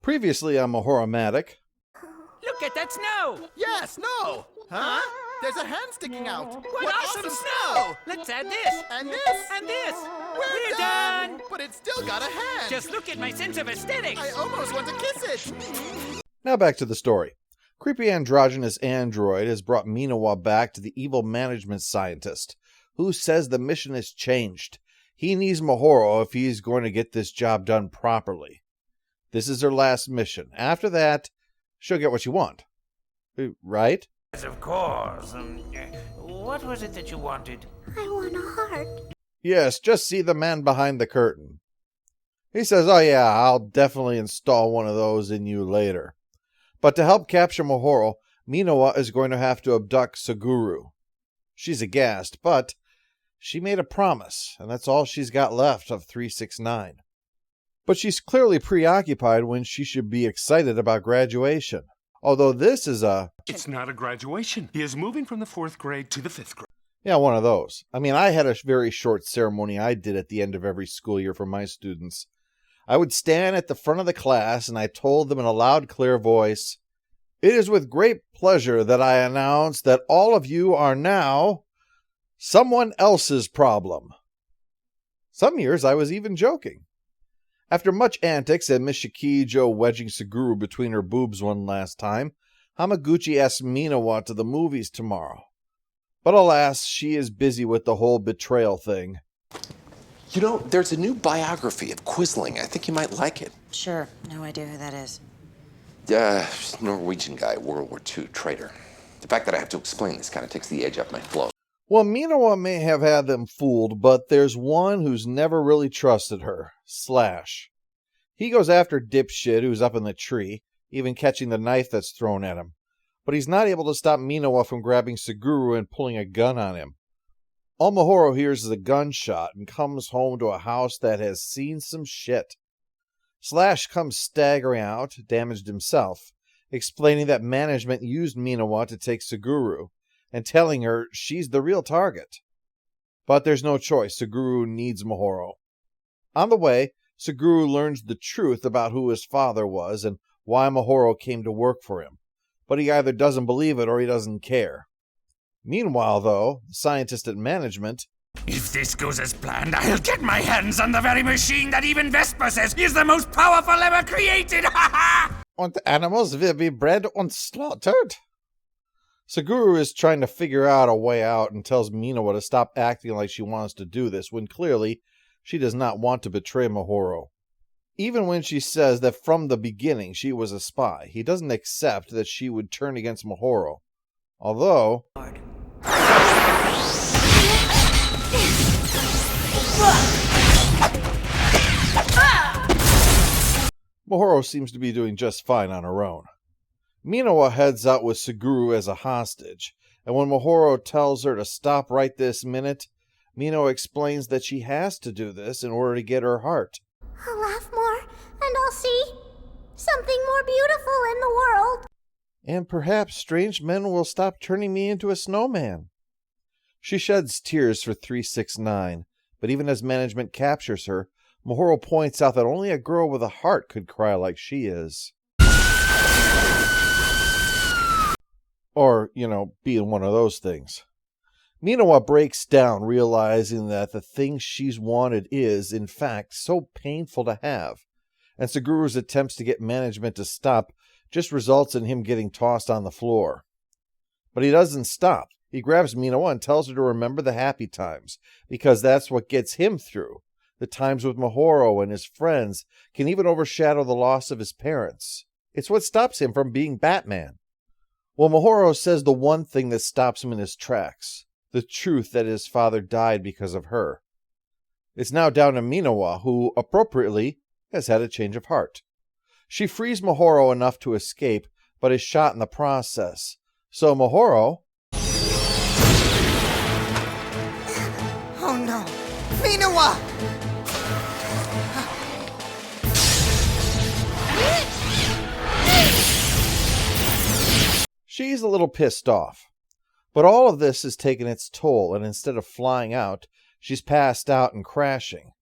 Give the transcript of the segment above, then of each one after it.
Previously on Mahoromatic. Look at that snow! Yeah, snow! Huh? There's a hand sticking out! What awesome snow! Let's add this! And this! And this! We're done! But it's still got a hand! Just look at my sense of aesthetics! I almost want to kiss it! Now back to the story. Creepy androgynous android has brought Minawa back to the evil management scientist, who says the mission has changed. He needs Mahoro if he's going to get this job done properly. This is her last mission. After that, she'll get what you want. Right? Yes, of course. What was it that you wanted? I want a heart. Yes, just see the man behind the curtain. He says, oh yeah, I'll definitely install one of those in you later. But to help capture Mahoro, Minawa is going to have to abduct Suguru. She's aghast, but she made a promise, and that's all she's got left of 369. But she's clearly preoccupied when she should be excited about graduation. Although this is It's not a graduation. He is moving from the 4th grade to the 5th grade. Yeah, one of those. I mean, I had a very short ceremony I did at the end of every school year for my students. I would stand at the front of the class and I told them in a loud, clear voice, "It is with great pleasure that I announce that all of you are now someone else's problem." Some years I was even joking. After much antics and Miss Shikijo wedging Suguru between her boobs one last time, Hamaguchi asked Minawa to the movies tomorrow. But alas, she is busy with the whole betrayal thing. You know, there's a new biography of Quisling. I think you might like it. Sure, no idea who that is. Norwegian guy, World War II, traitor. The fact that I have to explain this kind of takes the edge off my flow. Well, Minawa may have had them fooled, but there's one who's never really trusted her, Slash. He goes after Dipshit, who's up in the tree, even catching the knife that's thrown at him. But he's not able to stop Minawa from grabbing Suguru and pulling a gun on him. All Mahoro hears is a gunshot and comes home to a house that has seen some shit. Slash comes staggering out, damaged himself, explaining that management used Minawa to take Suguru, and telling her she's the real target. But there's no choice. Suguru needs Mahoro. On the way, Suguru learns the truth about who his father was and why Mahoro came to work for him. But he either doesn't believe it or he doesn't care. Meanwhile, though, the scientist at management... If this goes as planned, I'll get my hands on the very machine that even Vespa says is the most powerful ever created! Ha ha! And animals will be bred and slaughtered. Suguru is trying to figure out a way out and tells Minawa to stop acting like she wants to do this, when clearly she does not want to betray Mahoro. Even when she says that from the beginning she was a spy, he doesn't accept that she would turn against Mahoro. Although... Mahoro seems to be doing just fine on her own. Minawa heads out with Suguru as a hostage, and when Mahoro tells her to stop right this minute, Minawa explains that she has to do this in order to get her heart. I'll laugh more, and I'll see something more beautiful in the world. And perhaps strange men will stop turning me into a snowman. She sheds tears for 369, but even as management captures her, Mahoro points out that only a girl with a heart could cry like she is. Or, being one of those things. Minawa breaks down, realizing that the thing she's wanted is, in fact, so painful to have, and Suguru's attempts to get management to stop just results in him getting tossed on the floor. But he doesn't stop. He grabs Minawa and tells her to remember the happy times, because that's what gets him through. The times with Mahoro and his friends can even overshadow the loss of his parents. It's what stops him from being Batman. Well, Mahoro says the one thing that stops him in his tracks, the truth that his father died because of her. It's now down to Minawa, who, appropriately, has had a change of heart. She frees Mahoro enough to escape, but is shot in the process. So Mahoro... Oh no! Minawa! She's a little pissed off. But all of this has taken its toll, and instead of flying out, she's passed out and crashing.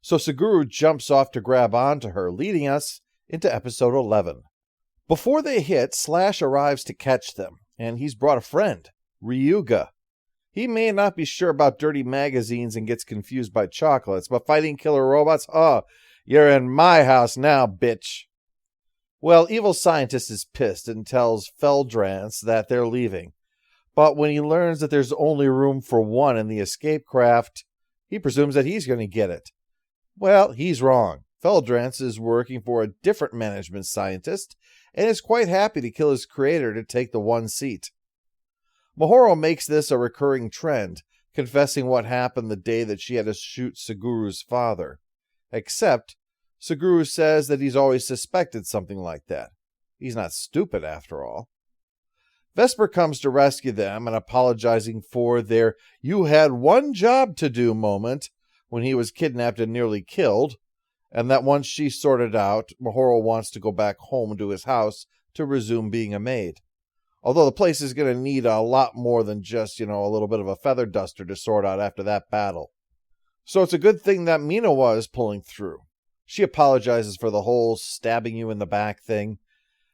So Suguru jumps off to grab onto her, leading us into episode 11. Before they hit, Slash arrives to catch them, and he's brought a friend, Ryuga. He may not be sure about dirty magazines and gets confused by chocolates, but fighting killer robots? Oh, you're in my house now, bitch. Well, evil scientist is pissed and tells Feldrans that they're leaving. But when he learns that there's only room for one in the escape craft, he presumes that he's going to get it. Well, he's wrong. Feldrans is working for a different management scientist and is quite happy to kill his creator to take the one seat. Mahoro makes this a recurring trend, confessing what happened the day that she had to shoot Seguru's father. Except, Seguru says that he's always suspected something like that. He's not stupid, after all. Vesper comes to rescue them and apologizing for their "you had one job to do" moment when he was kidnapped and nearly killed, and that once she's sorted out, Mahoro wants to go back home to his house to resume being a maid. Although the place is going to need a lot more than just, a little bit of a feather duster to sort out after that battle. So it's a good thing that Minawa is pulling through. She apologizes for the whole stabbing you in the back thing.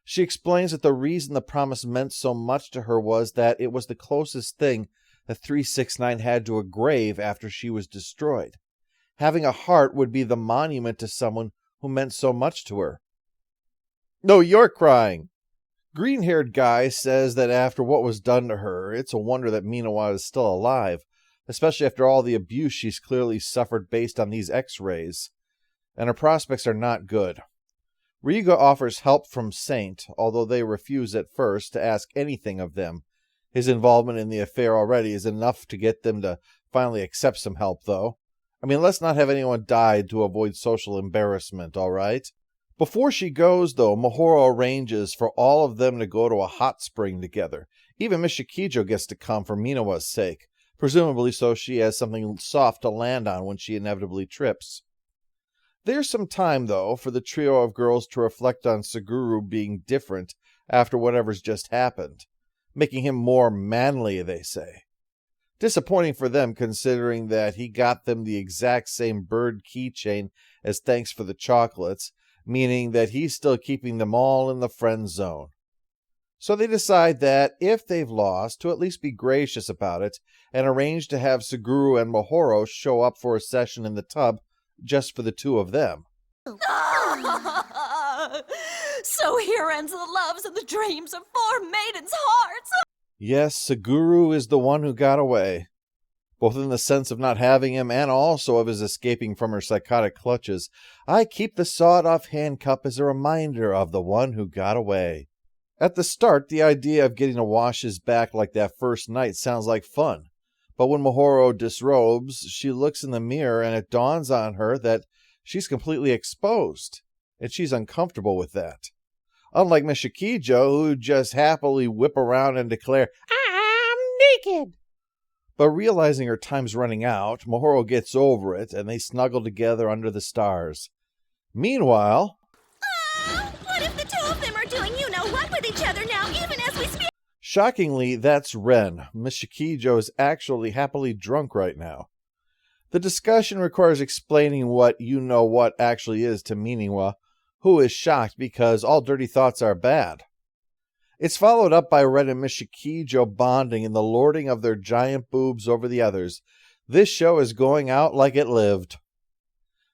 She explains that the reason the promise meant so much to her was that it was the closest thing that 369 had to a grave after she was destroyed. Having a heart would be the monument to someone who meant so much to her. No, you're crying. Green-haired guy says that after what was done to her, it's a wonder that Minawa is still alive, especially after all the abuse she's clearly suffered based on these X-rays. And her prospects are not good. Ryuga offers help from Saint, although they refuse at first to ask anything of them. His involvement in the affair already is enough to get them to finally accept some help, though. I mean, let's not have anyone die to avoid social embarrassment, all right? Before she goes, though, Mahoro arranges for all of them to go to a hot spring together. Even Miss Shikijo gets to come for Minawa's sake, presumably so she has something soft to land on when she inevitably trips. There's some time, though, for the trio of girls to reflect on Seguru being different after whatever's just happened, making him more manly, they say. Disappointing for them, considering that he got them the exact same bird keychain as thanks for the chocolates, meaning that he's still keeping them all in the friend zone. So they decide that, if they've lost, to at least be gracious about it, and arrange to have Seguru and Mahoro show up for a session in the tub just for the two of them. So here ends the loves and the dreams of 4 maidens' hearts! Yes, Seguru is the one who got away, both in the sense of not having him and also of his escaping from her psychotic clutches. I keep the sawed-off handcuff as a reminder of the one who got away. At the start, the idea of getting to wash his back like that first night sounds like fun. But when Mahoro disrobes, she looks in the mirror and it dawns on her that she's completely exposed, and she's uncomfortable with that. Unlike Miss Shikijo, who just happily whip around and declare, "I'm naked." But realizing her time's running out, Mahoro gets over it, and they snuggle together under the stars. Meanwhile... What if the two of them are doing you-know-what with each other now, even as we speak? Shockingly, that's Ren. Miss Shikijo is actually happily drunk right now. The discussion requires explaining what you-know-what actually is to Miniwa, who is shocked because all dirty thoughts are bad. It's followed up by Ren and Miss Shikijo bonding and the lording of their giant boobs over the others. This show is going out like it lived.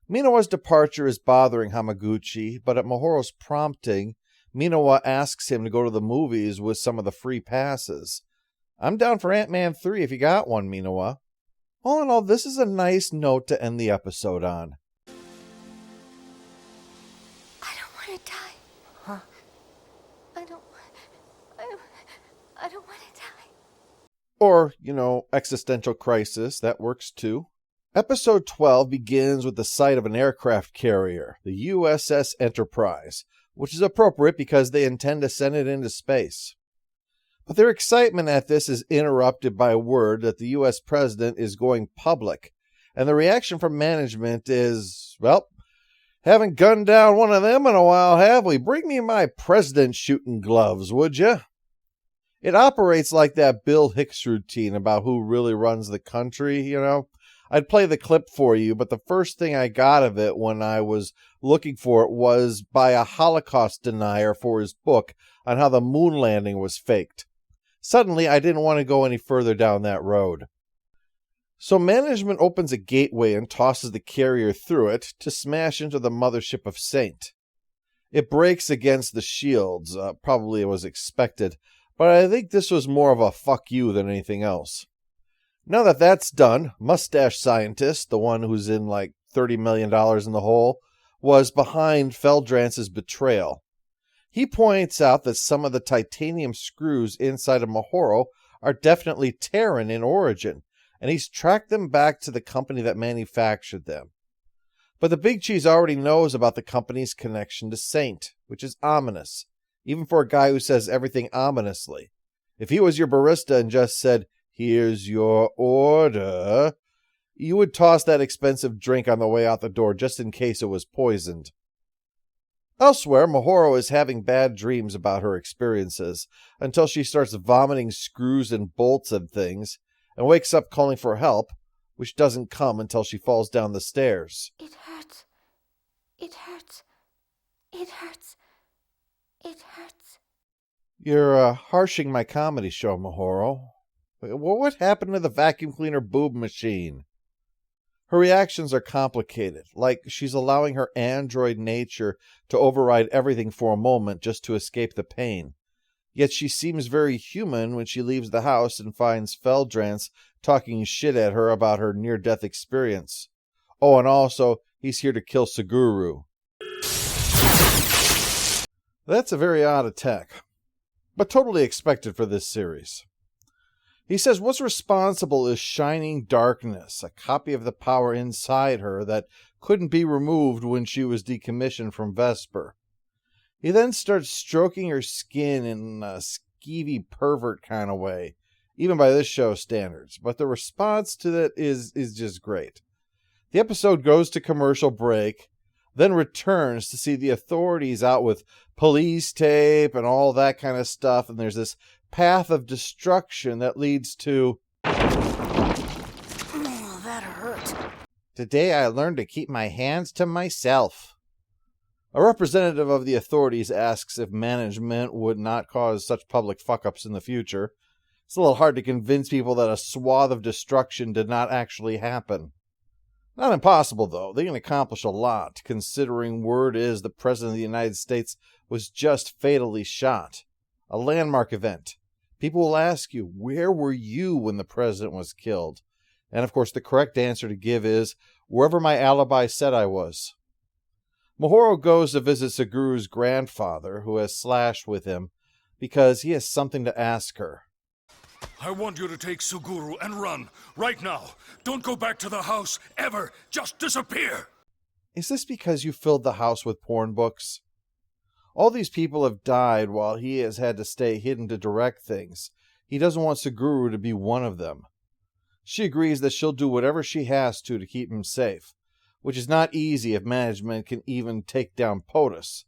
Minawa's departure is bothering Hamaguchi, but at Mahoro's prompting, Minawa asks him to go to the movies with some of the free passes. I'm down for Ant-Man 3 if you got one, Minawa. All in all, this is a nice note to end the episode on. I don't want to die. Huh? I don't want to die. Or, existential crisis, that works too. Episode 12 begins with the sight of an aircraft carrier, the USS Enterprise, which is appropriate because they intend to send it into space. But their excitement at this is interrupted by word that the U.S. president is going public, and the reaction from management is, well, haven't gunned down one of them in a while, have we? Bring me my president shooting gloves, would you? It operates like that Bill Hicks routine about who really runs the country, I'd play the clip for you, but the first thing I got of it when I was looking for it was by a Holocaust denier for his book on how the moon landing was faked. Suddenly, I didn't want to go any further down that road. So management opens a gateway and tosses the carrier through it to smash into the mothership of Saint. It breaks against the shields, probably it was expected, but I think this was more of a fuck you than anything else. Now that that's done, Mustache Scientist, the one who's in like $30 million in the hole, was behind Feldrance's betrayal. He points out that some of the titanium screws inside of Mahoro are definitely Terran in origin, and he's tracked them back to the company that manufactured them. But the Big Cheese already knows about the company's connection to Saint, which is ominous, even for a guy who says everything ominously. If he was your barista and just said, "Here's your order," you would toss that expensive drink on the way out the door just in case it was poisoned. Elsewhere, Mahoro is having bad dreams about her experiences until she starts vomiting screws and bolts and things and wakes up calling for help, which doesn't come until she falls down the stairs. It hurts. It hurts. It hurts. It hurts. You're harshing my comedy show, Mahoro. What happened to the vacuum cleaner boob machine? Her reactions are complicated, like she's allowing her android nature to override everything for a moment just to escape the pain. Yet she seems very human when she leaves the house and finds Feldrantz talking shit at her about her near-death experience. Oh, and also, he's here to kill Suguru. That's a very odd attack, but totally expected for this series. He says what's responsible is shining darkness, a copy of the power inside her that couldn't be removed when she was decommissioned from Vesper. He then starts stroking her skin in a skeevy pervert kind of way, even by this show's standards, but the response to that is just great. The episode goes to commercial break, then returns to see the authorities out with police tape and all that kind of stuff, and there's this path of destruction that leads to... Oh, that hurt. Today I learned to keep my hands to myself. A representative of the authorities asks if management would not cause such public fuck-ups in the future. It's a little hard to convince people that a swath of destruction did not actually happen. Not impossible, though. They can accomplish a lot, considering word is the President of the United States was just fatally shot. A landmark event. People will ask you, where were you when the President was killed? And of course, the correct answer to give is, wherever my alibi said I was. Mahoro goes to visit Suguru's grandfather, who has Slash with him, because he has something to ask her. I want you to take Suguru and run, right now. Don't go back to the house, ever. Just disappear. Is this because you filled the house with porn books? All these people have died while he has had to stay hidden to direct things. He doesn't want Suguru to be one of them. She agrees that she'll do whatever she has to keep him safe, which is not easy if management can even take down POTUS.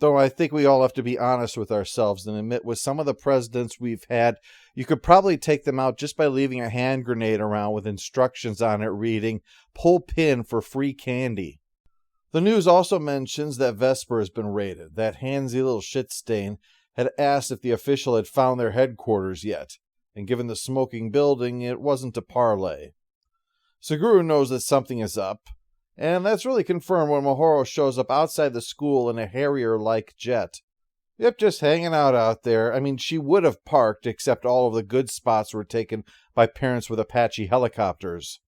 Though I think we all have to be honest with ourselves and admit with some of the presidents we've had, you could probably take them out just by leaving a hand grenade around with instructions on it reading, "Pull pin for free candy." The news also mentions that Vesper has been raided. That handsy little shit stain had asked if the official had found their headquarters yet, and given the smoking building, it wasn't a parley. Suguru knows that something is up, and that's really confirmed when Mahoro shows up outside the school in a Harrier-like jet. Yep, just hanging out there. I mean, she would have parked, except all of the good spots were taken by parents with Apache helicopters.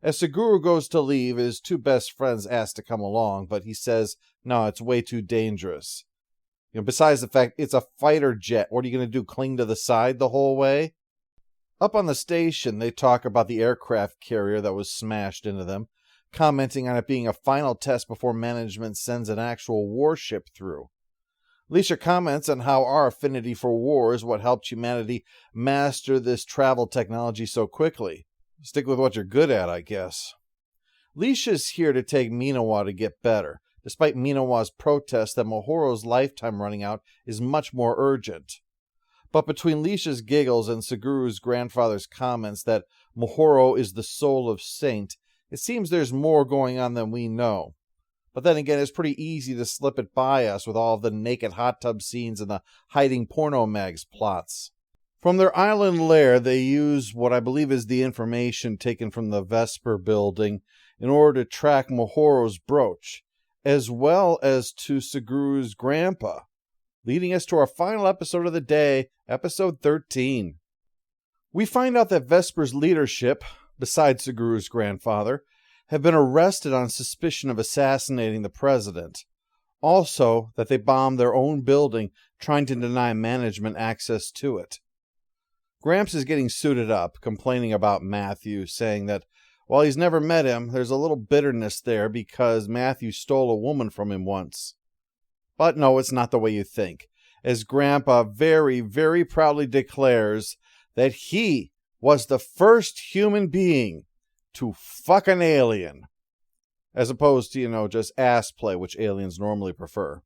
As Suguru goes to leave, his two best friends ask to come along, but he says, no, it's way too dangerous. Besides the fact it's a fighter jet, what are you going to do, cling to the side the whole way? Up on the station, they talk about the aircraft carrier that was smashed into them, commenting on it being a final test before management sends an actual warship through. Leisha comments on how our affinity for war is what helped humanity master this travel technology so quickly. Stick with what you're good at, I guess. Leisha's here to take Minawa to get better, despite Minawa's protest that Mahoro's lifetime running out is much more urgent. But between Leisha's giggles and Suguru's grandfather's comments that Mahoro is the soul of Saint, it seems there's more going on than we know. But then again, it's pretty easy to slip it by us with all of the naked hot tub scenes and the hiding porno mags plots. From their island lair, they use what I believe is the information taken from the Vesper building in order to track Mahoro's brooch, as well as to Suguru's grandpa, leading us to our final episode of the day, episode 13. We find out that Vesper's leadership, besides Suguru's grandfather, have been arrested on suspicion of assassinating the president. Also, that they bombed their own building, trying to deny management access to it. Gramps is getting suited up, complaining about Matthew, saying that while he's never met him, there's a little bitterness there because Matthew stole a woman from him once. But no, it's not the way you think, as Grandpa very, very proudly declares that he was the first human being to fuck an alien, as opposed to, just ass play, which aliens normally prefer.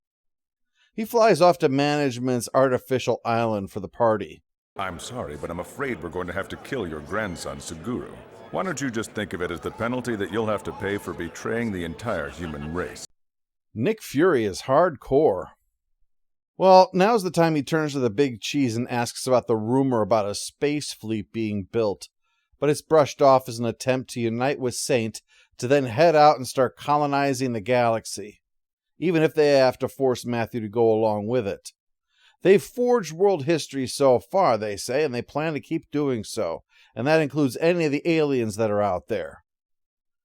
He flies off to management's artificial island for the party. I'm sorry, but I'm afraid we're going to have to kill your grandson, Suguru. Why don't you just think of it as the penalty that you'll have to pay for betraying the entire human race? Nick Fury is hardcore. Well, now's the time he turns to the big cheese and asks about the rumor about a space fleet being built, but it's brushed off as an attempt to unite with Saint to then head out and start colonizing the galaxy, even if they have to force Matthew to go along with it. They've forged world history so far, they say, and they plan to keep doing so, and that includes any of the aliens that are out there.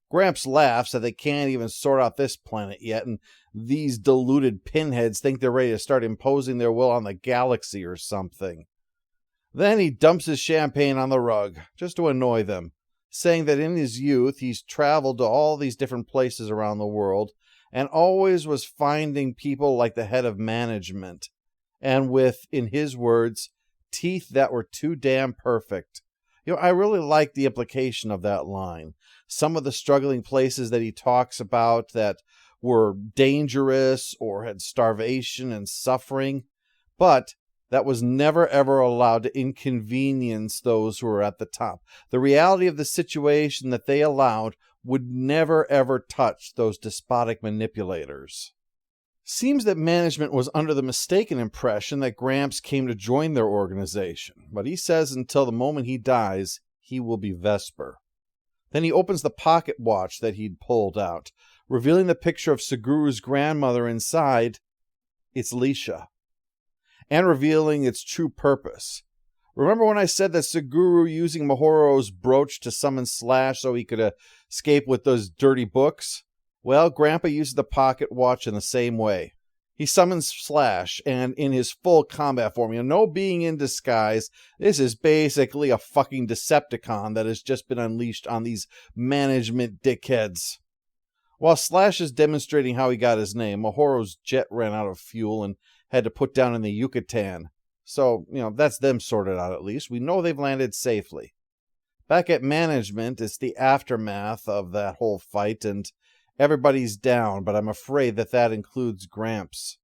Gramps laughs that they can't even sort out this planet yet, and these deluded pinheads think they're ready to start imposing their will on the galaxy or something. Then he dumps his champagne on the rug, just to annoy them, saying that in his youth he's traveled to all these different places around the world, and always was finding people like the head of management, and with, in his words, teeth that were too damn perfect. I really like the implication of that line. Some of the struggling places that he talks about that were dangerous or had starvation and suffering, but that was never ever allowed to inconvenience those who were at the top. The reality of the situation that they allowed would never ever touch those despotic manipulators. Seems that management was under the mistaken impression that Gramps came to join their organization, but he says until the moment he dies, he will be Vesper. Then he opens the pocket watch that he'd pulled out, revealing the picture of Suguru's grandmother inside. It's Leisha. And revealing its true purpose. Remember when I said that Suguru using Mahoro's brooch to summon Slash so he could escape with those dirty books? Well, Grandpa uses the pocket watch in the same way. He summons Slash, and in his full combat form, no being in disguise, this is basically a fucking Decepticon that has just been unleashed on these management dickheads. While Slash is demonstrating how he got his name, Mahoro's jet ran out of fuel and had to put down in the Yucatan. So, that's them sorted out at least. We know they've landed safely. Back at management, it's the aftermath of that whole fight, and everybody's down, but I'm afraid that includes Gramps.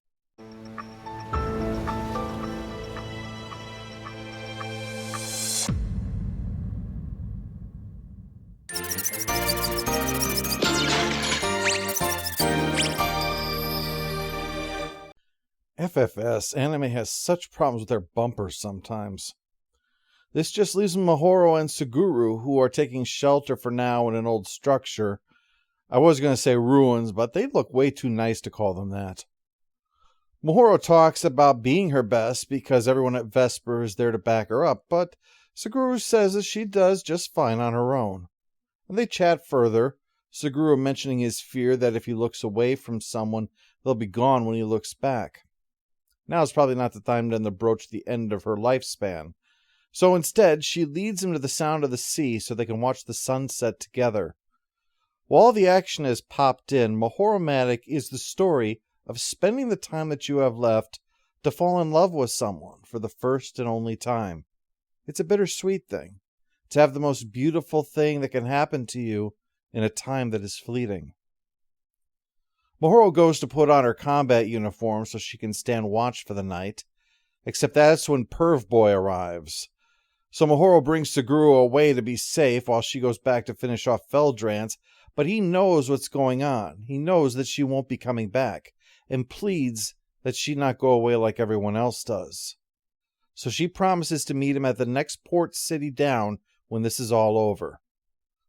FFS, anime has such problems with their bumpers sometimes. This just leaves Mahoro and Suguru, who are taking shelter for now in an old structure. I was going to say ruins, but they look way too nice to call them that. Mahoro talks about being her best because everyone at Vesper is there to back her up, but Suguru says that she does just fine on her own. And they chat further, Suguru mentioning his fear that if he looks away from someone, they'll be gone when he looks back. Now is probably not the time to approach the end of her lifespan. So instead, she leads him to the sound of the sea so they can watch the sunset together. While all the action has popped in, Mahoromatic is the story of spending the time that you have left to fall in love with someone for the first and only time. It's a bittersweet thing, to have the most beautiful thing that can happen to you in a time that is fleeting. Mahoro goes to put on her combat uniform so she can stand watch for the night, except that's when Perv Boy arrives. So Mahoro brings Suguru away to be safe while she goes back to finish off Feldrantz, but he knows what's going on. He knows that she won't be coming back, and pleads that she not go away like everyone else does. So she promises to meet him at the next port city down when this is all over.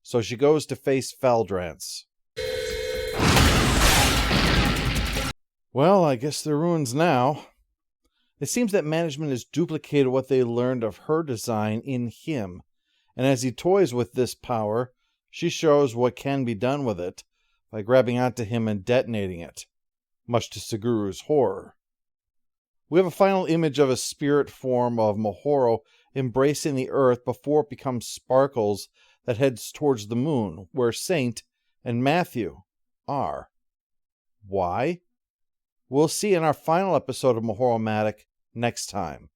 So she goes to face Feldrantz. Well, I guess they're ruins now. It seems that management has duplicated what they learned of her design in him, and as he toys with this power, she shows what can be done with it by grabbing onto him and detonating it, much to Suguru's horror. We have a final image of a spirit form of Mahoro embracing the earth before it becomes sparkles that heads towards the moon, where Saint and Matthew are. Why? We'll see in our final episode of Mahoromatic next time.